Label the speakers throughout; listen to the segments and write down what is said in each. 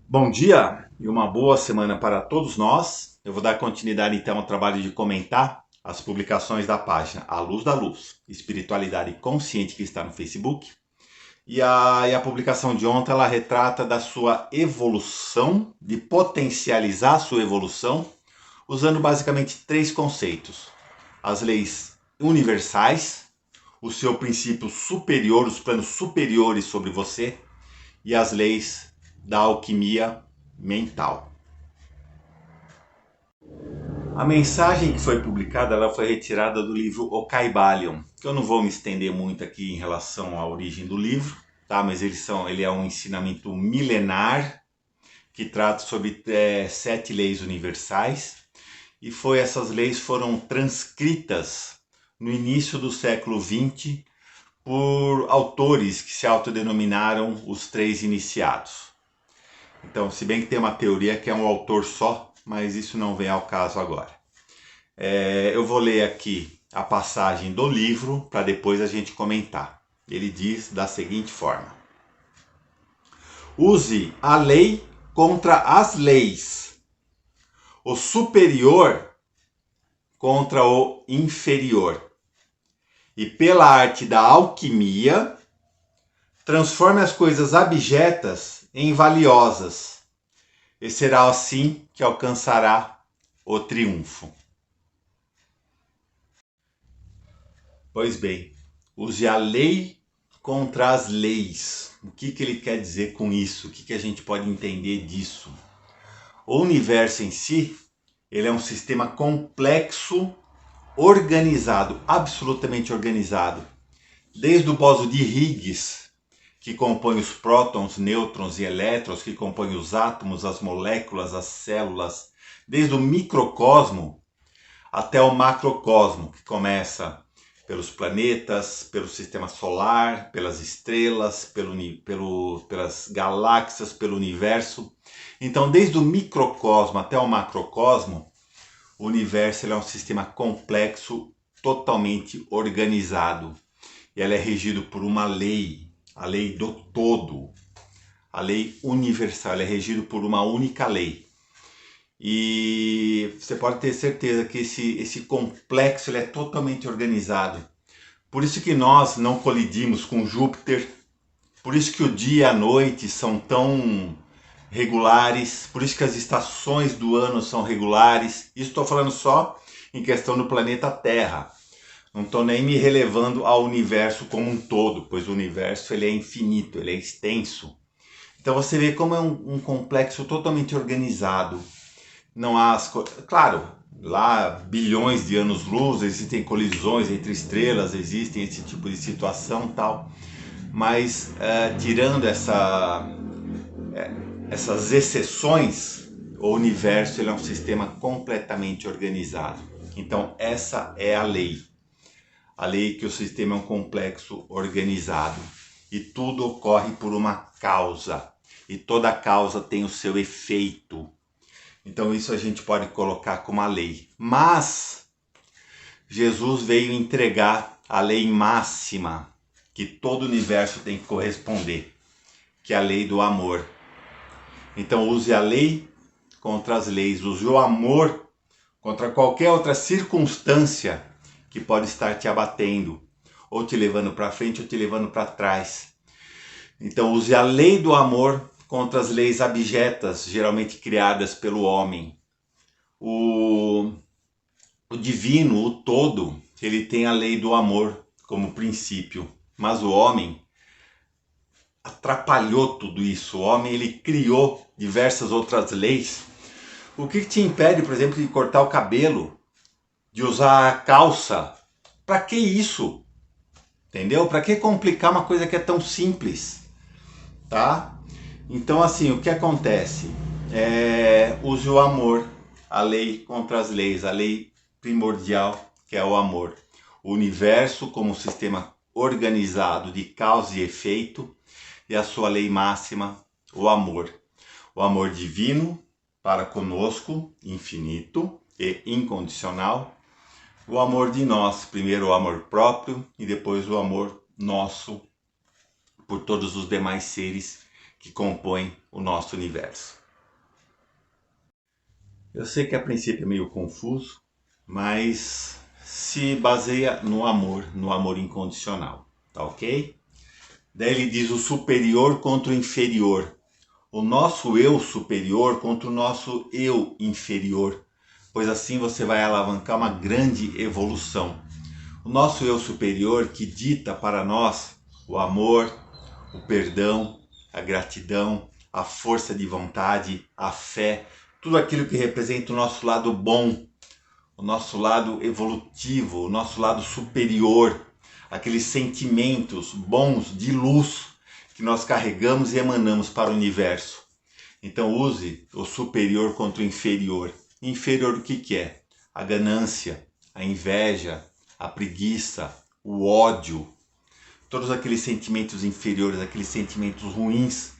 Speaker 1: Bom dia e uma boa semana para todos nós. Eu vou dar continuidade então ao trabalho de comentar as publicações da página A Luz da Luz, Espiritualidade Consciente, que está no Facebook. E a publicação de ontem ela retrata da sua evolução, de potencializar a sua evolução, usando basicamente três conceitos: as leis universais, o seu princípio superior, os planos superiores sobre você e as leis da alquimia mental. A mensagem que foi publicada ela foi retirada do livro O Caibalion, que eu não vou me estender muito aqui em relação à origem do livro, tá? Mas ele é um ensinamento milenar que trata sobre 7 leis universais, e essas leis foram transcritas no início do século XX por autores que se autodenominaram os três iniciados. Então, se bem que tem uma teoria que é um autor só, mas isso não vem ao caso agora. Eu vou ler aqui a passagem do livro para depois a gente comentar. Ele diz da seguinte forma: use a lei contra as leis, o superior contra o inferior, e pela arte da alquimia transforme as coisas abjetas em valiosas, e será assim que alcançará o triunfo. Pois bem, use a lei contra as leis. O que ele quer dizer com isso? O que a gente pode entender disso? O universo em si, ele é um sistema complexo, organizado, absolutamente organizado. Desde o bóson de Higgs, que compõe os prótons, nêutrons e elétrons, que compõem os átomos, as moléculas, as células, desde o microcosmo até o macrocosmo, que começa pelos planetas, pelo sistema solar, pelas estrelas, pelas galáxias, pelo universo. Então, desde o microcosmo até o macrocosmo, o universo é um sistema complexo, totalmente organizado. E ele é regido por uma lei, a lei do todo, a lei universal. Ele é regido por uma única lei. E você pode ter certeza que esse complexo ele é totalmente organizado. Por isso que nós não colidimos com Júpiter, por isso que o dia e a noite são tão regulares, por isso que as estações do ano são regulares. Isso estou falando só em questão do planeta Terra. Não estou nem me relevando ao universo como um todo, pois o universo ele é infinito, ele é extenso. Então você vê como é um complexo totalmente organizado. Não há claro, lá bilhões de anos-luz existem colisões entre estrelas, existem esse tipo de situação tal, mas tirando essas exceções, o universo ele é um sistema completamente organizado. Então essa é a lei que o sistema é um complexo organizado e tudo ocorre por uma causa, e toda causa tem o seu efeito. Então isso a gente pode colocar como a lei. Mas Jesus veio entregar a lei máxima que todo o universo tem que corresponder, que é a lei do amor. Então use a lei contra as leis, use o amor contra qualquer outra circunstância que pode estar te abatendo, ou te levando para frente ou te levando para trás. Então use a lei do amor contra as leis abjetas, geralmente criadas pelo homem. O divino, o todo, ele tem a lei do amor como princípio, mas o homem atrapalhou tudo isso. O homem ele criou diversas outras leis. O que te impede, por exemplo, de cortar o cabelo, de usar a calça? Para que isso? Entendeu? Para que complicar uma coisa que é tão simples? Tá? Então, assim, o que acontece? Use o amor, a lei contra as leis, a lei primordial, que é o amor. O universo como um sistema organizado de causa e efeito, e a sua lei máxima, o amor. O amor divino para conosco, infinito e incondicional. O amor de nós, primeiro o amor próprio e depois o amor nosso por todos os demais seres que compõem o nosso universo. Eu sei que a princípio é meio confuso, mas se baseia no amor incondicional, tá ok? Daí ele diz o superior contra o inferior, o nosso eu superior contra o nosso eu inferior, pois assim você vai alavancar uma grande evolução. O nosso eu superior que dita para nós o amor, o perdão, a gratidão, a força de vontade, a fé, tudo aquilo que representa o nosso lado bom, o nosso lado evolutivo, o nosso lado superior, aqueles sentimentos bons de luz que nós carregamos e emanamos para o universo. Então use o superior contra o inferior. Inferior o que é? A ganância, a inveja, a preguiça, o ódio, todos aqueles sentimentos inferiores, aqueles sentimentos ruins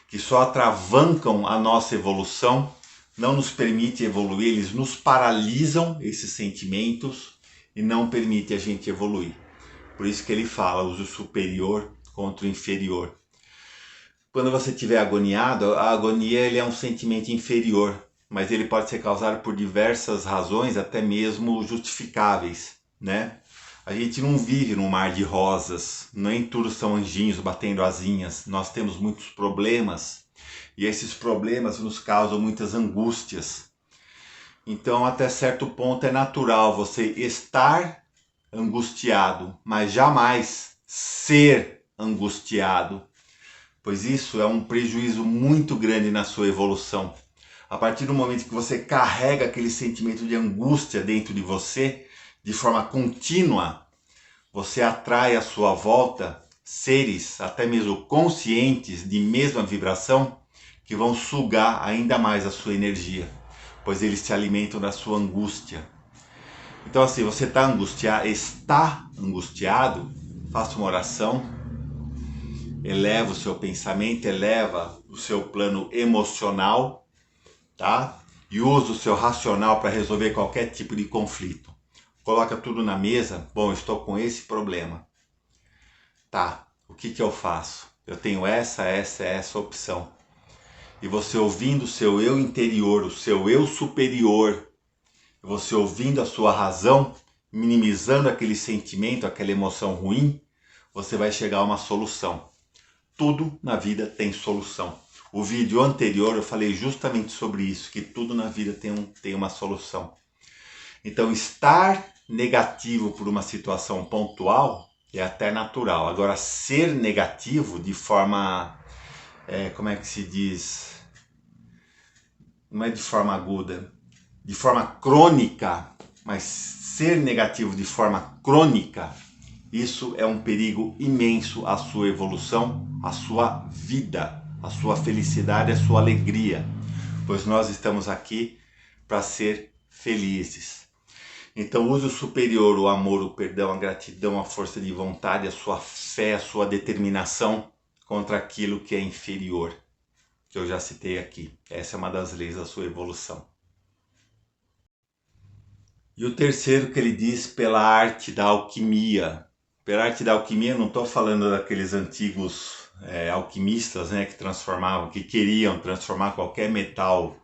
Speaker 1: que só atravancam a nossa evolução, não nos permite evoluir, eles nos paralisam, esses sentimentos, e não permite a gente evoluir. Por isso que ele fala, use o superior contra o inferior. Quando você estiver agoniado, a agonia ele é um sentimento inferior, mas ele pode ser causado por diversas razões, até mesmo justificáveis, né? A gente não vive num mar de rosas, nem tudo são anjinhos batendo asinhas, nós temos muitos problemas e esses problemas nos causam muitas angústias. Então, até certo ponto é natural você estar angustiado, mas jamais ser angustiado, pois isso é um prejuízo muito grande na sua evolução. A partir do momento que você carrega aquele sentimento de angústia dentro de você, de forma contínua, você atrai à sua volta seres, até mesmo conscientes, de mesma vibração, que vão sugar ainda mais a sua energia, pois eles se alimentam da sua angústia. Então assim, você está angustiado, faça uma oração, eleva o seu pensamento, eleva o seu plano emocional, tá? E usa o seu racional para resolver qualquer tipo de conflito. Coloca tudo na mesa. Bom, estou com esse problema. Tá, o que eu faço? Eu tenho essa opção. E você ouvindo o seu eu interior, o seu eu superior, você ouvindo a sua razão, minimizando aquele sentimento, aquela emoção ruim, você vai chegar a uma solução. Tudo na vida tem solução. O vídeo anterior eu falei justamente sobre isso, que tudo na vida tem uma solução. Então, estar negativo por uma situação pontual é até natural. Agora, ser negativo de forma, como é que se diz? Não é de forma aguda, de forma crônica, mas ser negativo de forma crônica, isso é um perigo imenso à sua evolução, à sua vida, à sua felicidade, à sua alegria, pois nós estamos aqui para ser felizes. Então use o superior, o amor, o perdão, a gratidão, a força de vontade, a sua fé, a sua determinação contra aquilo que é inferior, que eu já citei aqui. Essa é uma das leis da sua evolução. E o terceiro que ele diz, pela arte da alquimia. Pela arte da alquimia, não estou falando daqueles antigos alquimistas, né, que queriam transformar qualquer metal,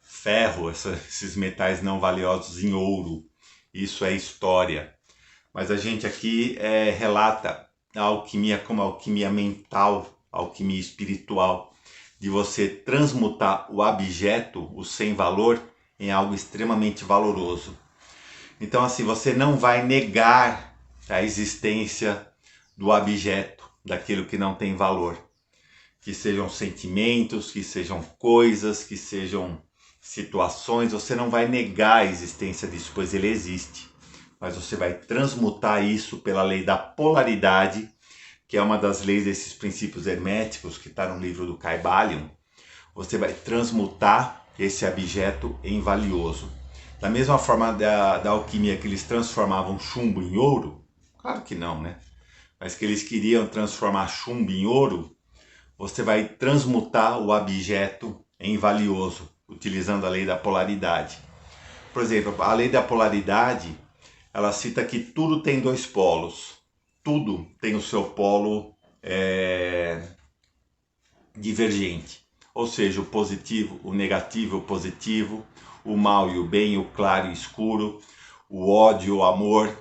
Speaker 1: ferro, esses metais não valiosos em ouro. Isso é história. Mas a gente aqui relata a alquimia como a alquimia mental, a alquimia espiritual, de você transmutar o abjeto, o sem valor, em algo extremamente valoroso. Então assim, você não vai negar a existência do abjeto, daquilo que não tem valor. Que sejam sentimentos, que sejam coisas, que sejam situações, você não vai negar a existência disso, pois ele existe. Mas você vai transmutar isso pela lei da polaridade, que é uma das leis desses princípios herméticos, que está no livro do Kybalion. Você vai transmutar esse abjeto em valioso. Da mesma forma da alquimia que eles transformavam chumbo em ouro, claro que não, né? Mas que eles queriam transformar chumbo em ouro, você vai transmutar o abjeto em valioso, utilizando a lei da polaridade. Por exemplo, a lei da polaridade, ela cita que tudo tem dois polos. Tudo tem o seu polo divergente. Ou seja, o positivo, o negativo, o positivo, o mal e o bem, o claro e o escuro, o ódio, o amor.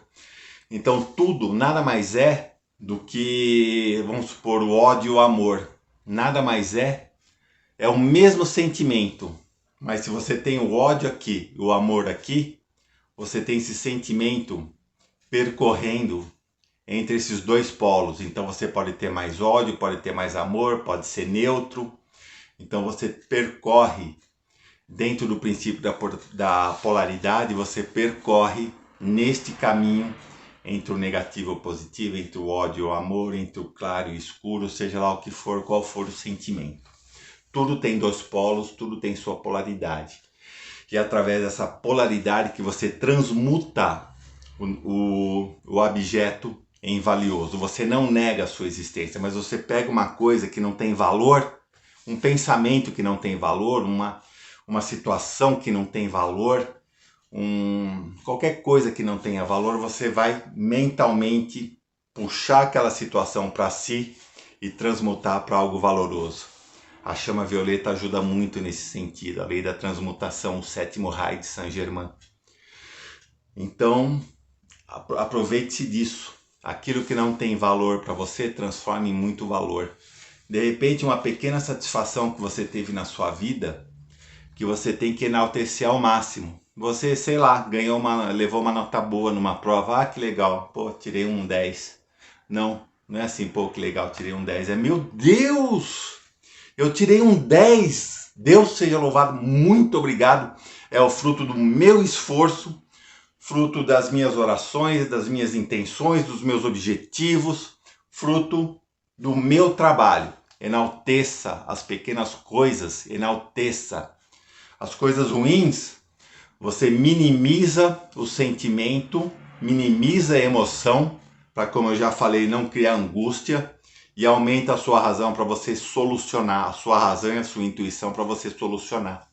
Speaker 1: Então tudo nada mais é do que, vamos supor, o ódio e o amor. Nada mais é o mesmo sentimento. Mas se você tem o ódio aqui e o amor aqui, você tem esse sentimento percorrendo entre esses dois polos. Então você pode ter mais ódio, pode ter mais amor, pode ser neutro. Então você percorre dentro do princípio da polaridade, você percorre neste caminho entre o negativo e o positivo, entre o ódio e o amor, entre o claro e o escuro, seja lá o que for, qual for o sentimento. Tudo tem dois polos, tudo tem sua polaridade. E é através dessa polaridade que você transmuta o objeto em valioso. Você não nega a sua existência, mas você pega uma coisa que não tem valor, um pensamento que não tem valor, uma situação que não tem valor, qualquer coisa que não tenha valor, você vai mentalmente puxar aquela situação para si e transmutar para algo valoroso. A chama violeta ajuda muito nesse sentido, a lei da transmutação, o sétimo raio de Saint-Germain. Então, aproveite-se disso. Aquilo que não tem valor para você, transforme em muito valor. De repente, uma pequena satisfação que você teve na sua vida, que você tem que enaltecer ao máximo. Você, sei lá, levou uma nota boa numa prova. Ah, que legal, pô, tirei um 10. Não é assim, pô, que legal, tirei um 10. É, meu Deus, eu tirei um 10. Deus seja louvado, muito obrigado. É o fruto do meu esforço, fruto das minhas orações, das minhas intenções, dos meus objetivos, fruto do meu trabalho. Enalteça as pequenas coisas, enalteça as coisas ruins. Você minimiza o sentimento, minimiza a emoção, para, como eu já falei, não criar angústia, e aumenta a sua razão para você solucionar, a sua razão e a sua intuição para você solucionar.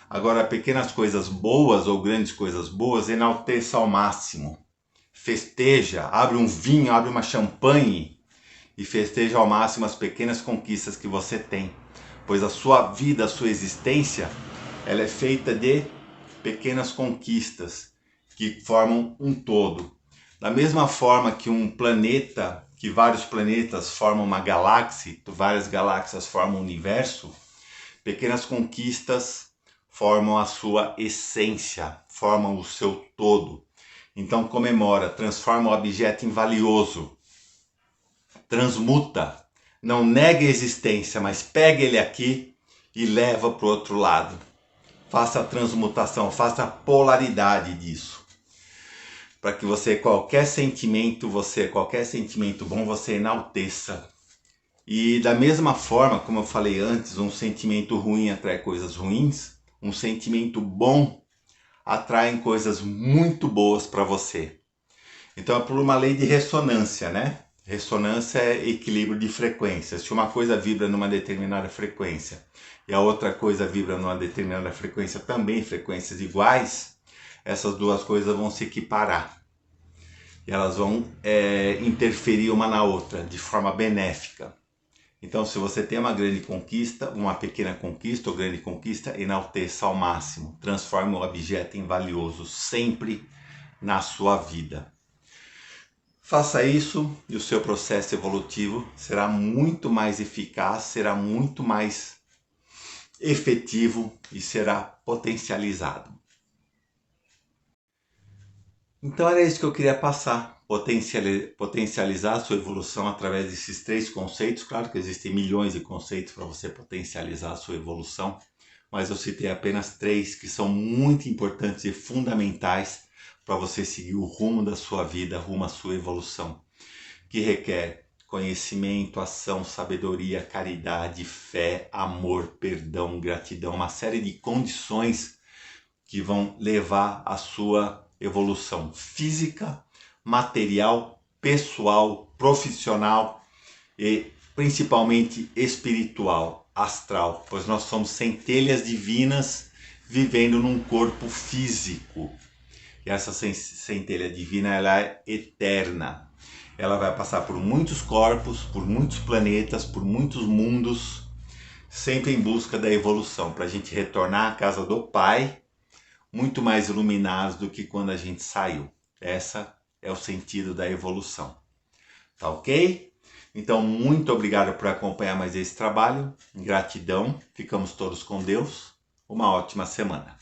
Speaker 1: Agora, pequenas coisas boas ou grandes coisas boas, enalteça ao máximo. Festeja, abre um vinho, abre uma champanhe e festeja ao máximo as pequenas conquistas que você tem. Pois a sua vida, a sua existência, ela é feita de pequenas conquistas que formam um todo. Da mesma forma que um planeta, que vários planetas formam uma galáxia, várias galáxias formam um universo, pequenas conquistas formam a sua essência, formam o seu todo. Então comemora, transforma o objeto em valioso, transmuta, não nega a existência, mas pega ele aqui e leva para o outro lado. Faça a transmutação, faça a polaridade disso. Para que você, qualquer sentimento bom, você enalteça. E da mesma forma, como eu falei antes, um sentimento ruim atrai coisas ruins, um sentimento bom atrai coisas muito boas para você. Então é por uma lei de ressonância, né? Ressonância é equilíbrio de frequências. Se uma coisa vibra numa determinada frequência e a outra coisa vibra numa determinada frequência, também frequências iguais, essas duas coisas vão se equiparar. E elas vão interferir uma na outra de forma benéfica. Então, se você tem uma grande conquista, uma pequena conquista ou grande conquista, enalteça ao máximo. Transforme o objeto em valioso, sempre na sua vida. Faça isso e o seu processo evolutivo será muito mais eficaz, será muito mais efetivo e será potencializado. Então era isso que eu queria passar. Potencializar a sua evolução através desses 3 conceitos. Claro que existem milhões de conceitos para você potencializar a sua evolução, mas eu citei apenas 3 que são muito importantes e fundamentais para você seguir o rumo da sua vida, rumo à sua evolução, que requer conhecimento, ação, sabedoria, caridade, fé, amor, perdão, gratidão, uma série de condições que vão levar à sua evolução física, material, pessoal, profissional e principalmente espiritual, astral, pois nós somos centelhas divinas vivendo num corpo físico. E essa centelha divina, ela é eterna. Ela vai passar por muitos corpos, por muitos planetas, por muitos mundos, sempre em busca da evolução, para a gente retornar à casa do Pai muito mais iluminados do que quando a gente saiu. Essa é o sentido da evolução. Tá ok? Então, muito obrigado por acompanhar mais esse trabalho. Gratidão. Ficamos todos com Deus. Uma ótima semana.